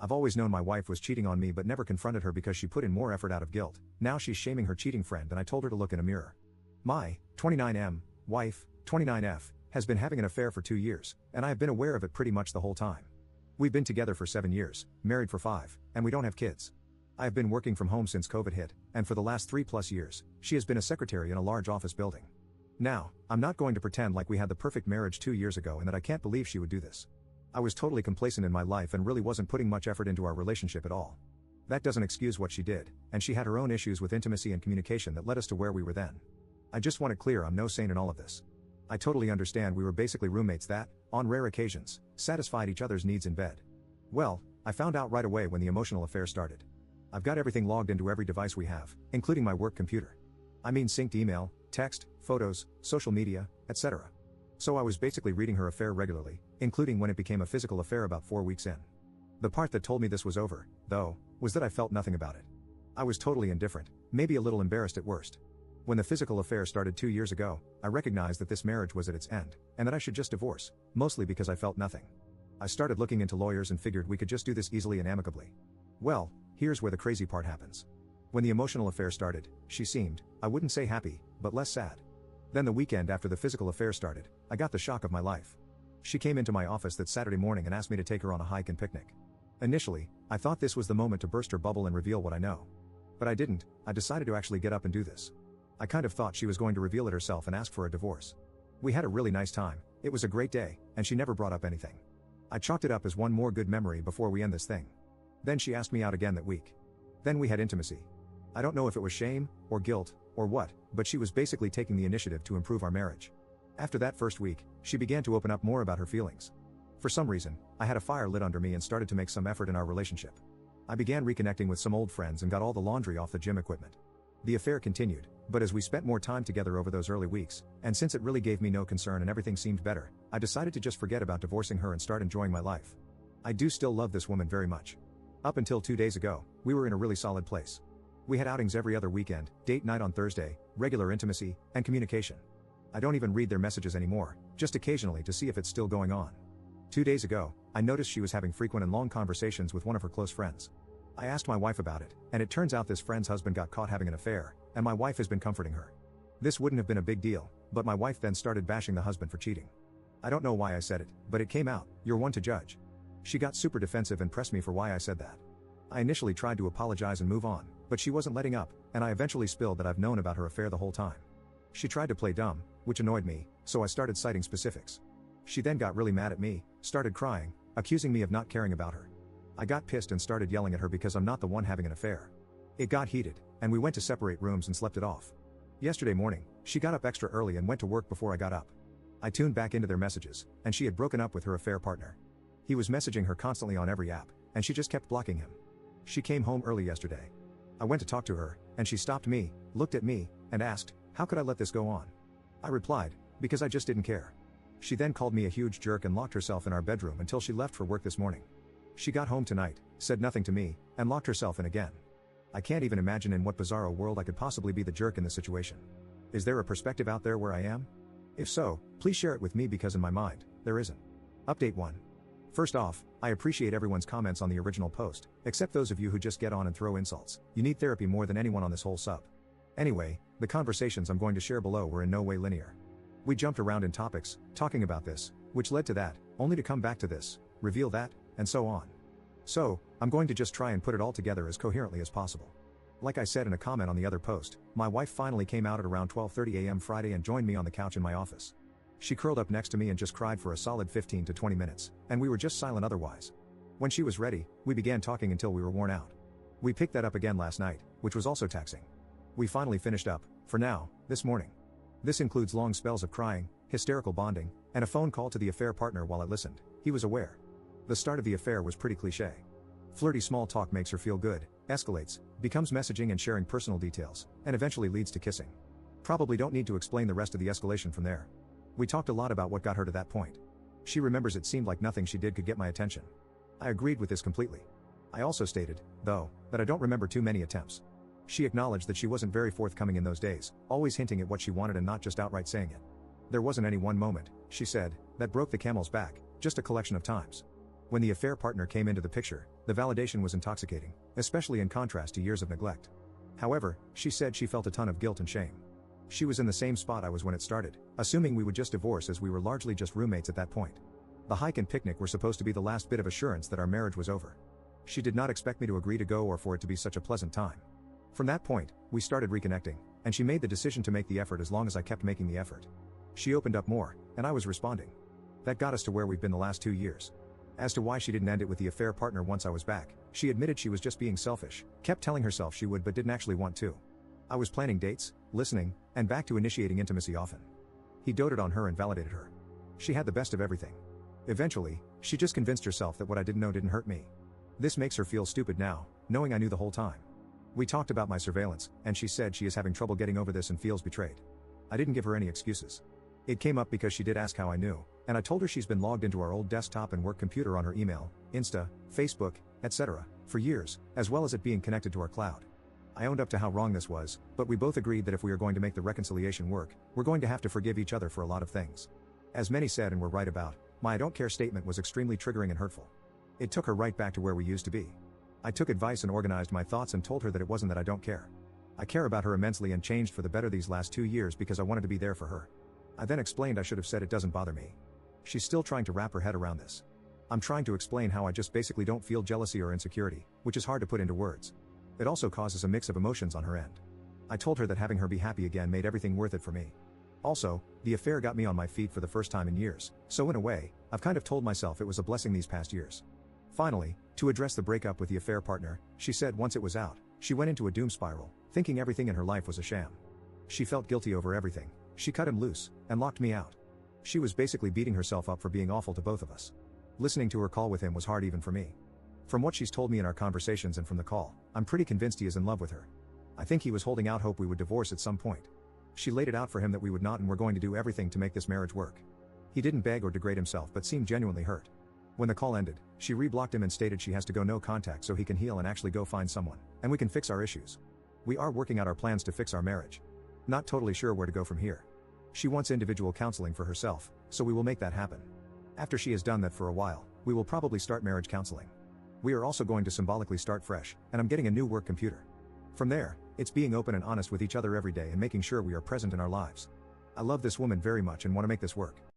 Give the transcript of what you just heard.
I've always known my wife was cheating on me but never confronted her because she put in more effort out of guilt. Now she's shaming her cheating friend and I told her to look in a mirror. My 29M wife, 29F, has been having an affair for 2 years, and I have been aware of it pretty much the whole time. We've been together for 7 years, married for 5, and we don't have kids. I have been working from home since COVID hit, and for the last 3+ years, she has been a secretary in a large office building. Now, I'm not going to pretend like we had the perfect marriage 2 years ago and that I can't believe she would do this. I was totally complacent in my life and really wasn't putting much effort into our relationship at all. That doesn't excuse what she did, and she had her own issues with intimacy and communication that led us to where we were then. I just want it clear I'm no saint in all of this. I totally understand we were basically roommates that, on rare occasions, satisfied each other's needs in bed. Well, I found out right away when the emotional affair started. I've got everything logged into every device we have, including my work computer. I mean synced email, text, photos, social media, etc. So I was basically reading her affair regularly, including when it became a physical affair about 4 weeks in. The part that told me this was over, though, was that I felt nothing about it. I was totally indifferent, maybe a little embarrassed at worst. When the physical affair started 2 years ago, I recognized that this marriage was at its end, and that I should just divorce, mostly because I felt nothing. I started looking into lawyers and figured we could just do this easily and amicably. Well, here's where the crazy part happens. When the emotional affair started, she seemed, I wouldn't say happy, but less sad. Then the weekend after the physical affair started, I got the shock of my life. She came into my office that Saturday morning and asked me to take her on a hike and picnic. Initially, I thought this was the moment to burst her bubble and reveal what I know. But I didn't. I decided to actually get up and do this. I kind of thought she was going to reveal it herself and ask for a divorce. We had a really nice time, it was a great day, and she never brought up anything. I chalked it up as one more good memory before we end this thing. Then she asked me out again that week. Then we had intimacy. I don't know if it was shame, or guilt, or what, but she was basically taking the initiative to improve our marriage. After that first week, she began to open up more about her feelings. For some reason, I had a fire lit under me and started to make some effort in our relationship. I began reconnecting with some old friends and got all the laundry off the gym equipment. The affair continued, but as we spent more time together over those early weeks, and since it really gave me no concern and everything seemed better, I decided to just forget about divorcing her and start enjoying my life. I do still love this woman very much. Up until 2 days ago, we were in a really solid place. We had outings every other weekend, date night on Thursday, regular intimacy, and communication. I don't even read their messages anymore, just occasionally to see if it's still going on. 2 days ago, I noticed she was having frequent and long conversations with one of her close friends. I asked my wife about it, and it turns out this friend's husband got caught having an affair, and my wife has been comforting her. This wouldn't have been a big deal, but my wife then started bashing the husband for cheating. I don't know why I said it, but it came out. You're one to judge. She got super defensive and pressed me for why I said that. I initially tried to apologize and move on, but she wasn't letting up, and I eventually spilled that I've known about her affair the whole time. She tried to play dumb, which annoyed me, so I started citing specifics. She then got really mad at me, started crying, accusing me of not caring about her. I got pissed and started yelling at her because I'm not the one having an affair. It got heated, and we went to separate rooms and slept it off. Yesterday morning, she got up extra early and went to work before I got up. I tuned back into their messages, and she had broken up with her affair partner. He was messaging her constantly on every app, and she just kept blocking him. She came home early yesterday. I went to talk to her, and she stopped me, looked at me, and asked, how could I let this go on? I replied, because I just didn't care. She then called me a huge jerk and locked herself in our bedroom until she left for work this morning. She got home tonight, said nothing to me, and locked herself in again. I can't even imagine in what bizarro world I could possibly be the jerk in this situation. Is there a perspective out there where I am? If so, please share it with me because in my mind, there isn't. Update 1. First off, I appreciate everyone's comments on the original post, except those of you who just get on and throw insults. You need therapy more than anyone on this whole sub. Anyway, the conversations I'm going to share below were in no way linear. We jumped around in topics, talking about this, which led to that, only to come back to this, reveal that, and so on. So, I'm going to just try and put it all together as coherently as possible. Like I said in a comment on the other post, my wife finally came out at around 12:30 a.m. Friday and joined me on the couch in my office. She curled up next to me and just cried for a solid 15 to 20 minutes, and we were just silent otherwise. When she was ready, we began talking until we were worn out. We picked that up again last night, which was also taxing. We finally finished up, for now, this morning. This includes long spells of crying, hysterical bonding, and a phone call to the affair partner while I listened. He was aware. The start of the affair was pretty cliché. Flirty small talk makes her feel good, escalates, becomes messaging and sharing personal details, and eventually leads to kissing. Probably don't need to explain the rest of the escalation from there. We talked a lot about what got her to that point. She remembers it seemed like nothing she did could get my attention. I agreed with this completely. I also stated, though, that I don't remember too many attempts. She acknowledged that she wasn't very forthcoming in those days, always hinting at what she wanted and not just outright saying it. There wasn't any one moment, she said, that broke the camel's back, just a collection of times. When the affair partner came into the picture, the validation was intoxicating, especially in contrast to years of neglect. However, she said she felt a ton of guilt and shame. She was in the same spot I was when it started, assuming we would just divorce as we were largely just roommates at that point. The hike and picnic were supposed to be the last bit of assurance that our marriage was over. She did not expect me to agree to go or for it to be such a pleasant time. From that point, we started reconnecting, and she made the decision to make the effort as long as I kept making the effort. She opened up more, and I was responding. That got us to where we've been the last 2 years. As to why she didn't end it with the affair partner once I was back, she admitted she was just being selfish, kept telling herself she would but didn't actually want to. I was planning dates, listening, and back to initiating intimacy often. He doted on her and validated her. She had the best of everything. Eventually, she just convinced herself that what I didn't know didn't hurt me. This makes her feel stupid now, knowing I knew the whole time. We talked about my surveillance, and she said she is having trouble getting over this and feels betrayed. I didn't give her any excuses. It came up because she did ask how I knew, and I told her she's been logged into our old desktop and work computer on her email, Insta, Facebook, etc., for years, as well as it being connected to our cloud. I owned up to how wrong this was, but we both agreed that if we are going to make the reconciliation work, we're going to have to forgive each other for a lot of things. As many said and were right about, my "I don't care" statement was extremely triggering and hurtful. It took her right back to where we used to be. I took advice and organized my thoughts and told her that it wasn't that I don't care. I care about her immensely and changed for the better these last 2 years because I wanted to be there for her. I then explained I should have said it doesn't bother me. She's still trying to wrap her head around this. I'm trying to explain how I just basically don't feel jealousy or insecurity, which is hard to put into words. It also causes a mix of emotions on her end. I told her that having her be happy again made everything worth it for me. Also, the affair got me on my feet for the first time in years, so in a way, I've kind of told myself it was a blessing these past years. Finally, to address the breakup with the affair partner, she said once it was out, she went into a doom spiral, thinking everything in her life was a sham. She felt guilty over everything. She cut him loose, and locked me out. She was basically beating herself up for being awful to both of us. Listening to her call with him was hard even for me. From what she's told me in our conversations and from the call, I'm pretty convinced he is in love with her. I think he was holding out hope we would divorce at some point. She laid it out for him that we would not and were going to do everything to make this marriage work. He didn't beg or degrade himself but seemed genuinely hurt. When the call ended, she reblocked him and stated she has to go no contact so he can heal and actually go find someone, and we can fix our issues. We are working out our plans to fix our marriage. Not totally sure where to go from here. She wants individual counseling for herself, so we will make that happen. After she has done that for a while, we will probably start marriage counseling. We are also going to symbolically start fresh, and I'm getting a new work computer. From there, it's being open and honest with each other every day and making sure we are present in our lives. I love this woman very much and want to make this work.